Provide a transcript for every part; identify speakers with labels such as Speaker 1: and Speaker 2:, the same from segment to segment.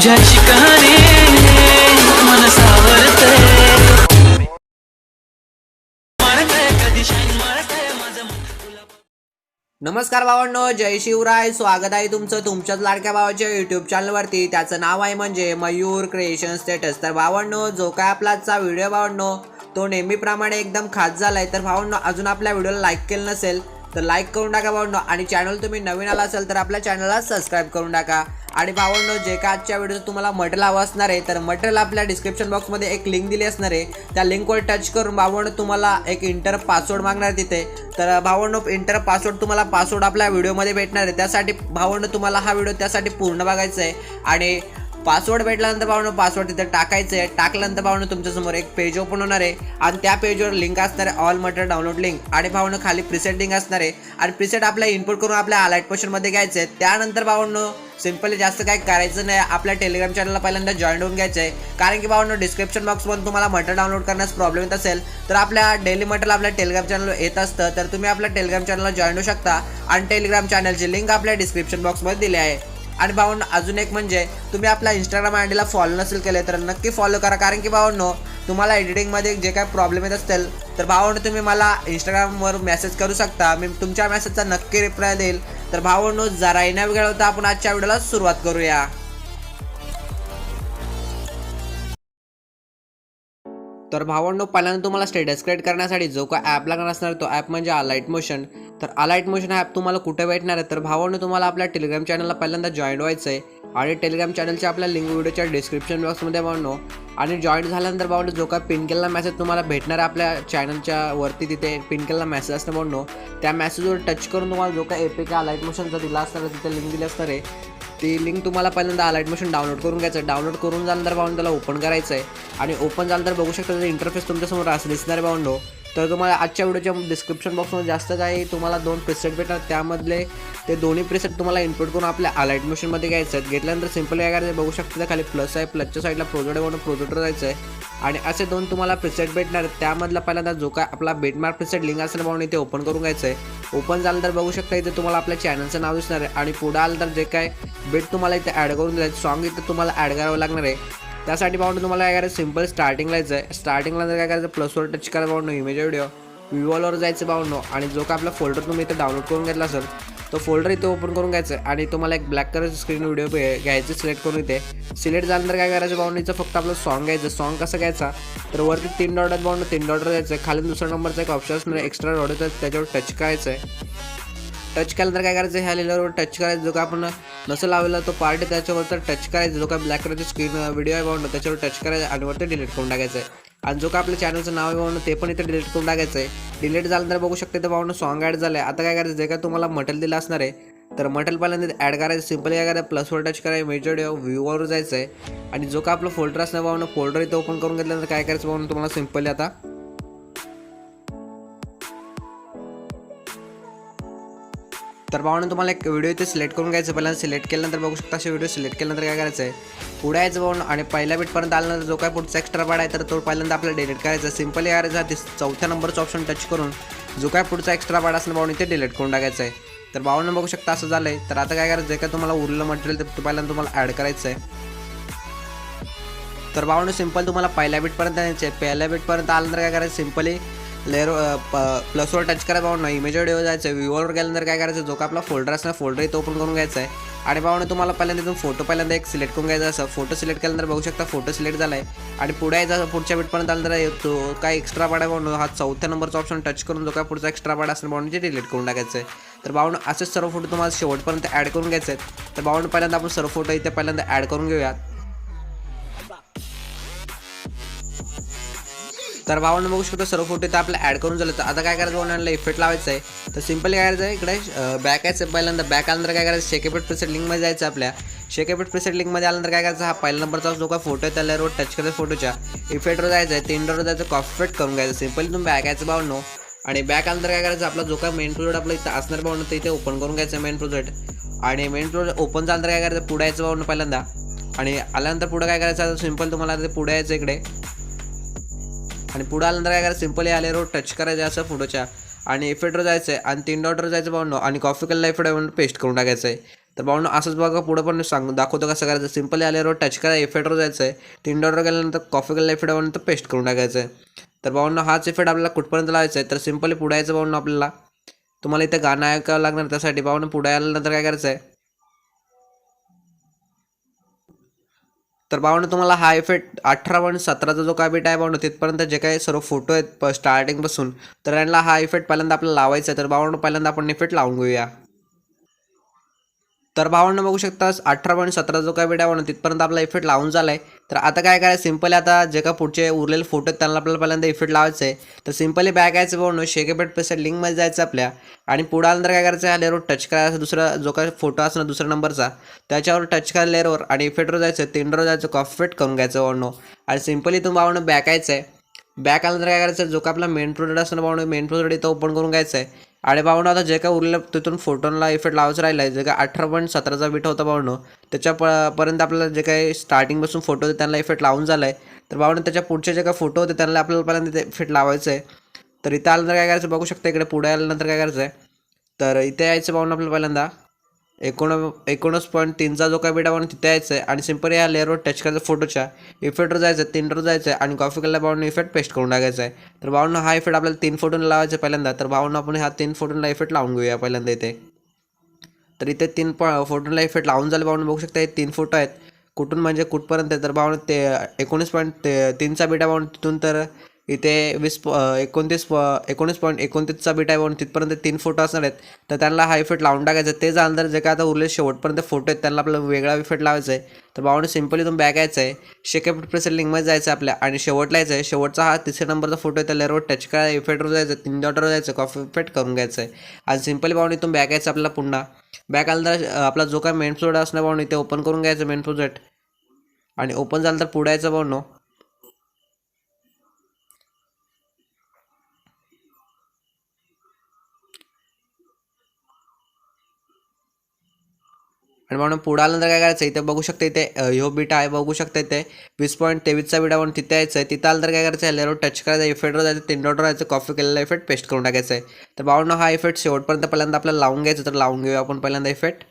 Speaker 1: तुझ्याची कहाणी मन सावरते मरते कधी शाईन मरते माझं मन तुला।
Speaker 2: नमस्कार भावांनो, जय शिवराय। स्वागत आहे तुमचं तुमच्याच लाडक्या भावाच्या यूट्यूब चॅनलवरती। त्याचं नाव आहे म्हणजे मयूर क्रिएशन स्टेटस। तर भावांनो, जो काय आपला आजचा व्हिडिओ भावांनो तो नेहमीप्रमाणे एकदम खास झालाय। तर भावांनो, अजून आपल्या व्हिडिओला लाईक केलं नसेल तर लाईक करून टाका भावांनो, आणि चॅनल तुम्ही नवीन आला असेल तर आपल्या चॅनलला सबस्क्राइब करून टाका। आणि भावांनो, जे काय आजच्या व्हिडिओत तुम्हाला मटेरियल हवं असणार आहे तर मटेरियल आपल्या डिस्क्रिप्शन बॉक्समध्ये एक लिंक दिली असणार आहे। त्या लिंकवर टच करून भावांनो तुम्हाला एक इंटर पासवर्ड मागणार तिथे। तर भावांनो, इंटर पासवर्ड तुम्हाला पासवर्ड आपल्या व्हिडिओमध्ये भेटणार आहे। त्यासाठी भावांनो तुम्हाला हा व्हिडिओ त्यासाठी पूर्ण बघायचा आहे। आणि पासवर्ड भेटल्यानंतर भावांनो पासवर्ड तिथे टाकायचं आहे। टाकल्यानंतर भावांनो तुमच्यासमोर एक पेज ओपन होणार आहे आणि त्या पेजवर लिंक असणार आहे ऑल मटेरियल डाउनलोड लिंक। आणि भावांनो खाली प्रीसेट लिंक असणार आहे आणि प्रीसेट आपल्या इनपुट करून आपल्या अलाइट पोर्शनमध्ये घ्यायचं आहे। त्यानंतर भावांनो सिंपली जास्त काही करायचं नाही, आपल्या टेलिग्राम चॅनलला पहिल्यांदा जॉईन होऊन घ्यायचं आहे। कारण की भावांनो डिस्क्रिप्शन बॉक्समध्ये तुम्हाला मटेरियल डाउनलोड करण्यास प्रॉब्लेम येत असेल तर आपल्या डेली मटेरियल आपल्या टेलिग्राम चॅनलवर येत असतं। तर तुम्ही आपल्या टेलिग्राम चॅनलला जॉईन होऊ शकता आणि टेलिग्राम चॅनलची लिंक आपल्या डिस्क्रिप्शन बॉक्समध्ये दिली आहे। आणि भावांनो अजून एक म्हणजे तुम्ही आपल्या इंस्टाग्राम आयडीला फॉलो नसेल केले तर नक्की फॉलो करा। कारण की भावांनो तुम्हाला एडिटिंगमध्ये जे काय प्रॉब्लेम येत असतील तर भावांनो तुम्ही मला इंस्टाग्रामवर मेसेज करू शकता, मी तुमच्या मेसेजचा नक्की रिप्लाय देईल। तर भावांनो जरा येण्या वेगळा होता, आपण आजच्या व्हिडिओला सुरुवात करूया। तर भावांनो, पहिल्यांदा तुम्हाला स्टेटस क्रिएट करण्यासाठी जो काय ॲप लागणार असणार तो ॲप म्हणजे अलाइट मोशन। तर अलाइट मोशन ॲप तुम्हाला कुठे भेटणार आहे तर भावांनो तुम्हाला आपल्या टेलिग्राम चॅनलला पहिल्यांदा जॉईन व्हायचं आहे। आणि टेलिग्राम चॅनलची आपल्या लिंक व्हिडिओच्या डिस्क्रिप्शन बॉक्समध्ये भावांनो। आणि जॉईन झाल्यानंतर भावांनो जो काय पिन केलेला मेसेज तुम्हाला भेटणार आहे आपल्या चॅनलच्या वरती तिथे पिन केलेला मेसेज असतो भावांनो, त्या मेसेजवर टच करून तुम्हाला जो काय एपीके अलाइट मोशनचा दिला असणार आहे तिथे लिंक दिली असणार आहे। ती लिंक तुम्हाला पहिल्यांदा अलाइट मोशन डाउनलोड करून घ्यायचं आहे। डाउनलोड करून झाल्यानंतर भावांनो त्याला ओपन करायचं आहे आणि ओपन झाल्यानंतर बघू शकता त्याचा इंटरफेस तुमच्यासमोर असं दिसणार आहे भावांनो। तर तुम्हाला आजच्या व्हिडिओच्या डिस्क्रिप्शन बॉक्समध्ये जास्त काही तुम्हाला 2 प्रीसेट भेटणार, त्यामधले ते दोन्ही प्रीसेट तुम्हाला इनपुट करून आपल्या अलाइट मोशनमध्ये घ्यायचं आहे। घेतल्यानंतर सिंपल काय करायचं बघू शकता त्या खाली प्लस आहे, प्लसच्या साईडला प्रोजेक्ट आहे प्रोजेक्टवर जायचं आहे आणि असे 2 तुम्हाला प्रीसेट भेटणार। त्यामधला पहिल्यांदा जो काय आपला बेटमार्क प्रीसेट लिंक असेल भावांनो इथे ओपन करून घ्यायचं आहे। ओपन झाल्यानंतर बघू शकता इथे तुम्हाला आपल्या चॅनलचं नाव दिसणार आहे आणि पुढे आलं तर जे काय बेट तुम्हाला इथे ॲड करून द्यायचं सॉन्ग इथे तुम्हाला ॲड करावं लागणार आहे। त्यासाठी भावांनो तुम्हाला काय करायचं सिंपल स्टार्टिंगला जायचं आहे। स्टार्टिंगला काय करायचं प्लसवर टच करा भावांनो, इमेज व्हिडिओ व्ह्यूवॉलवर जायचं भावांनो आणि जो काय आपला फोल्डर तुम्ही इथे डाउनलोड करून घेतला असेल तो फोल्डर इथे ओपन करून घ्यायचं आहे। आणि तुम्हाला एक ब्लॅक कलरची स्क्रीन व्हिडिओ घ्यायचं सिलेक्ट करून इथे सिलेक्ट झाल्यानंतर काय करायचं भावांनो इथं फक्त आपलं सॉन्ग घ्यायचं। सॉन्ग कसं घ्यायचा तर वरती 3 डॉट आहेत भावांनो, 3 डॉटवर जायचं आहे। खाली दुसरा नंबरचा एक ऑप्शन असणार एक्स्ट्रा डॉट आहे त्याच्यावर टच करायचं आहे। टच केल्यानंतर काय करायचं ह्या लिहिल्यावर टच करायचं, जो काय आपण नसं लावलेला तो पार्ट आहे त्याच्यावर तर टच करायचं। जो काय ब्लॅक कलरची स्क्रीन व्हिडिओ आहे भावांनो त्याच्यावर टच करायचं आणि वरती डिलीट करून टाकायचं आहे। आणि जो काय आपल्या चॅनलचं नाव आहे भावांनो ते पण इथे डिलीट करून टाकायचं आहे। डिलीट झाल्यानंतर बघू शकता इथं भावांनो सॉन्ग ॲड झालं आहे। आता काय करायचं जे काय तुम्हाला मटेरियल दिलं असणार आहे तर मटेरियल पहिल्यांदा ॲड करायचं। सिंपली काय करायचं प्लसवर टच करायचं, इमेज व्हिडिओ व्ह्यूवर जायचं आहे आणि जो काय आपलं फोल्डर असणार भावांनो फोल्डर इथे ओपन करून घेतल्यानंतर काय करायचं भावांनो तुम्हाला सिंपली आता तर भावांनो तुम्हाला एक व्हिडिओ इथे सिलेक्ट करून घ्यायचं। पहिल्यांदा सिलेक्ट केल्यानंतर बघू शकता असे व्हिडिओ सिलेक्ट केल्यानंतर काय करायचं आहे पुढे यायचं भावांनो आणि पहिल्या बिटपर्यंत आल्यानंतर जो काय पुढचा एक्स्ट्रा पार्ट आहे तर तो पहिल्यांदा आपल्याला डिलीट करायचा। सिंपली करायचा 4थ्या नंबरचा ऑप्शन टच करून जो काय पुढचा एक्स्ट्रा पार्ट असणार भावांनो इथे डिलीट करून टाकायचं आहे। तर भावांनो बघू शकता असं झालं आहे। तर आता काय करायचं जे काय तुम्हाला उरलेलं मटेरियल ते पहिल्यांदा तुम्हाला ॲड करायचं आहे। तर भावांनो सिंपल तुम्हाला पहिल्या बिटपर्यंत यायचं आहे। पहिल्या बिटपर्यंत आल्यानंतर काय करायचं सिंपली लेअर प्लसवर टच करा भावांनो, इमेज व्हिडिओ जायचं आहे। व्ह्यूवर गेल्यानंतर काय करायचं जो काय आपला फोल्डर असणार फोल्डर इथं ओपन करून घ्यायचा आहे। आणि भावांनो तुम्हाला पहिल्यांदा इथून फोटो पहिल्यांदा एक सिलेक्ट करून घ्यायचा असं फोटो सिलेक्ट केल्यानंतर बघू शकता फोटो सिलेक्ट झाला आहे। आणि पुढे यायचा पुढच्या बिटपर्यंत आल्यानंतर तो काय एक्स्ट्रा पार्ट आहे भावांनो हा 4थ्या नंबरचा ऑप्शन टच करून जो काय पुढचा एक्स्ट्रा पार्ट असणार भावांनो ते डिलीट करून टाकायचं आहे। तर भावांनो असेच सर्व फोटो तुम्हाला शेवटपर्यंत ॲड करून घ्यायचे आहेत। तर भावांनो पहिल्यांदा आपण सर्व फोटो इथे पहिल्यांदा ॲड करून घेऊयात। तर भावांनो बघू शकतो सर्व फोटो इथे आपल्या ॲड करून झालं। तर आता काय करायचं भावांनो इफेक्ट लावायचं आहे। तर सिंपली काय करायचं आहे इकडे बॅक यायचं पहिल्यांदा बॅक आल्यानंतर काय करायचं शेक इफेक्ट प्रीसेट लिंकमध्ये जायचं। आपल्या शेक इफेक्ट प्रीसेट लिंकमध्ये आल्यानंतर काय करायचं हा पहिला नंबरचा जो काय फोटो आहे त्याला टच करायचं, फोटोच्या इफेक्टवर जायचं आहे, 3 डॉटवर जायचं, कॉपी पेस्ट करून घ्यायचं। सिंपली तुम्ही बॅक यायचं भावांनो आणि बॅक आल्यानंतर काय करायचं आपला जो काय मेन प्रोजेक्ट आपला इथं असणार भावांनो ते इथे ओपन करून घ्यायचं मेन प्रोजेक्ट। आणि मेन प्रोजेक्ट ओपन झाल्यानंतर काय करायचं पुढे यायचं भावांनो पहिल्यांदा आणि आल्यानंतर पुढे काय करायचं सिंपल तुम्हाला ते पुढे यायचं इकडे आणि पुढे आल्यानंतर काय करायचं सिंपली आल्यावर टच करायचं असं फोटोच्या आणि इफेक्टवर जायचं आहे आणि 3 डॉटवर जायचं भावांनो आणि कॉपी केलेला इफेक्ट पेस्ट करून टाकायचं आहे। तर भावनो असंच बघा पुढे पण दाखवतो कसं करायचं. सिंपली आल्यावर टच करा, इफेक्टवर जायचं आहे. 3 डॉटवर गेल्यानंतर कॉपी केलेला इफेक्ट बनवून पेस्ट करून टाकायचं आहे. तर भावनो हाच इफेक्ट आपल्याला कुठपर्यंत लावायचा आहे. तर सिंपली पुढे यायचं भावनो आपल्याला. तुम्हाला इथे गाणं ऐकावं लागणार, त्यासाठी भावनो पुढे आल्यानंतर काय करायचं आहे. तर भावनो तुम्हाला हा इफेक्ट 18.17चा जो काय बीट आहे भावनो तिथपर्यंत जे काही सर्व फोटो आहेत स्टार्टिंगपासून, तर यांना हा इफेक्ट पहिल्यांदा आपल्याला लावायचा आहे. तर भावनो पहिल्यांदा आपण इफेक्ट लावून घेऊया. तर भावांनो बघू शकता 18.17 जो काय व्हिडिओ आहे तिथपर्यंत आपला इफेक्ट लावून झाला आहे. तर आता काय करायचं सिंपली, आता जे का पुढचे उरलेले फोटो आहेत त्यांना आपल्याला पहिल्यांदा इफेक्ट लावायचं आहे. तर सिंपली बॅक यायचं भावांनो, ᴄဃᴜᴜ लिंकमध्ये जायचं आपल्या, आणि पुढे आल्यानंतर काय करायचं आहे, लेअरवर टच करायचं. दुसरा जो काय फोटो असणार दुसऱ्या नंबरचा त्याच्यावर टच करा लेअरवर, आणि इफेक्टवर जायचं, 3 जायचं, कॉपी पेस्ट करून घ्यायचं भावांनो. आणि सिंपली तुम्ही भावांनो बॅक यायचं आहे. बॅक आल्यानंतर काय करायचं, जो का आपला मेन प्रोजेक्ट असणार भावांनो, मेन प्रोजेक्ट इथं ओपन करून घ्यायचं आहे. आणि भावनो आता जे काय उरलेलं तिथून फोटोला इफेक्ट लावायचं राहिलं आहे, जे काय 18.17चा बीट होता भावनो, त्याच्या पर्यंत आपल्याला जे काही स्टार्टिंगपासून फोटो होते त्यांना इफेक्ट लावून झाला आहे. तर भावनो त्याच्या पुढचे जे काही फोटो होते त्यांना आपल्याला पहिल्यांदा इफेक्ट लावायचं आहे. तर इथं आल्यानंतर काय करायचं बघू शकता, इकडे पुढे आल्यानंतर काय करायचं आहे, तर इथे यायचं भावनो आपल्याला पहिल्यांदा 19.3चा जो काय बीट आहे तिथे यायचं आहे. आणि सिंपल या लेअरवर टच करायचं, फोटोच्या इफेक्टवर जायचं, 3 जायचं आहे, आणि कॉपी केलेला भावनो इफेक्ट पेस्ट करून टाकायचा आहे. तर भावनो हा इफेक्ट आपल्याला 3 फोटोला लावायचा पहिल्यांदा. तर भावनो आपण ह्या 3 फोटोला इफेक्ट लावून घेऊया पहिल्यांदा इथे. तर इथे 3 फोटोला इफेक्ट लावून झाले भावनो, बघू शकता हे 3 फोटो आहेत. कुठून म्हणजे कुठपर्यंत, तर भावनो ते 19.3चा बीट आहे भावनो, तिथून तर इथे 19.29चा बीट आहे भावनो, तिथपर्यंत 3 फोटो असणार आहेत. तर त्यांना हा इफेक्ट लावून टाकायचा. ते झाल्यानंतर जे काय आता उरले शेवटपर्यंत फोटो आहेत त्यांना आपल्याला वेगळा इफेक्ट लावायचा आहे. तर भावनो सिंपली तुम्ही बॅक यायचं आहे, ᴄဃᴜᴜ लिंकमध्ये जायचं आपल्या, आणि शेवटला यायचं आहे. शेवटचा हा 3ऱ्या नंबरचा फोटो आहे, त्या लेअरवर टच करा, इफेक्टवर जायचं, 3 डॉटवर जायचं, कॉपी इफेक्ट करून घ्यायचं आहे. आणि सिंपली भावनो इथून बॅक यायचं आपल्याला. पुन्हा बॅक आल्यानंतर आपला जो काय मेन प्रोजेक्ट असणार भावनो इथे ओपन करून घ्यायचं मेन प्रोजेक्ट, आणि ओपन झालं तर पुढे यायचं भावनो. आणि म्हणून पुढे आल्यानंतर काय करायचं, इथे बघू शकता इथे ह्यो बीट आहे, बघू शकता इथे 20.23चा बीट आहे म्हणून तिथे यायचं आहे. तिथं आल्यानंतर काय करायचं, लेअरवर टच करायचं, इफेक्टवर जायचं, 3 डॉटवर जायचं, कॉपी केलेला इफेक्ट पेस्ट करून टाकायचं आहे. तर भावनो हा इफेक्ट शेवटपर्यंत पहिल्यांदा आपल्याला लावून घ्यायचं. तर लावून घेऊया आपण पहिल्यांदा इफेक्ट.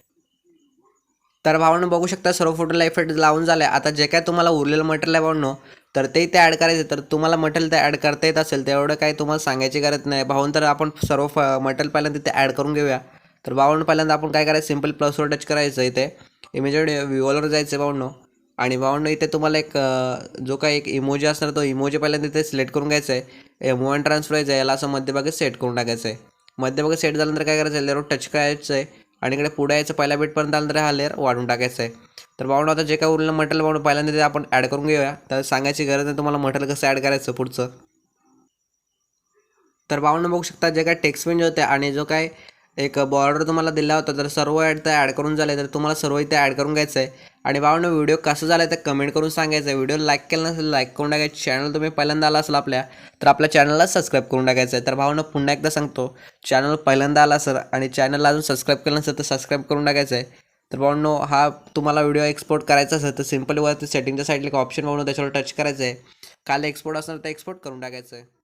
Speaker 2: तर भावनो बघू शकता सर्व फोटोला इफेक्ट लावून झाले. आता जे काय तुम्हाला उरलेलं मटेरियल आहे भावनो, तर ते इथे ॲड करायचं. तर तुम्हाला मटेरियल ते ॲड करता येत असेल तर एवढं काही तुम्हाला सांगायची गरज नाही भावून. तर आपण सर्व मटेरियल पहिल्यांदा तिथे ॲड करून घेऊया. तर भावनो पहिल्यांदा आपण काय करायचं, सिंपल प्लसवर टच करायचं, इथे इमेजेड व्ह्यूअरवर जायचं भावनो. आणि भावनो इथे तुम्हाला एक जो काही एक इमोजी असणार तो इमोजी पहिल्यांदा तिथे सिलेक्ट करून घ्यायचा आहे. मूव अँड ट्रान्सफर आहे, याला असं मध्यभागी सेट करून टाकायचं आहे. मध्यभागी सेट झाल्यानंतर काय करायचं, लेअरवर टच करायचं आहे, आणि इकडे पुढे यायचं, पहिल्या बीटपर्यंत आल्यानंतर हा लेअर वाढून टाकायचा आहे. तर भावनो आता जे काय उरलेलं मटेरियल भावनो पहिल्यांदा ते आपण ॲड करून घेऊया. तर सांगायची गरज नाही तुम्हाला मटेरियल कसं ॲड करायचं पुढचं. तर भावनो बघू शकता जे काय टेक्स्ट पेन होते आणि जो काय एक बॉर्डर तुम्हाला दिला होता, तर सर्व ॲड करून झाले. तर तुम्हाला सर्व इथे ॲड करून घ्यायचं आहे. आणि भावनो व्हिडिओ कसं झालं ते कमेंट करून सांगायचं आहे. व्हिडिओ लाईक केलं नसेल लाईक करून टाकायचं. चॅनल तुम्ही पहिल्यांदा आला असेल आपल्या, तर आपल्या चॅनलला सबस्क्राईब करून टाकायचं आहे. तर भावनो पुन्हा एकदा सांगतो, चॅनल पहिल्यांदा आला सर आणि चॅनलला अजून सबस्क्राईब केलं नसेल तर सबस्क्राईब करून टाकायचं आहे. तर भावनो हा तुम्हाला व्हिडिओ एक्सपोर्ट करायचा असेल तर सिंपली वरती सेटिंगच्या साईडला एक ऑप्शन भावनो त्याच्यावर टच करायचं आहे. काल एक्सपोर्ट असणार तर एक्सपोर्ट करून टाकायचं आहे.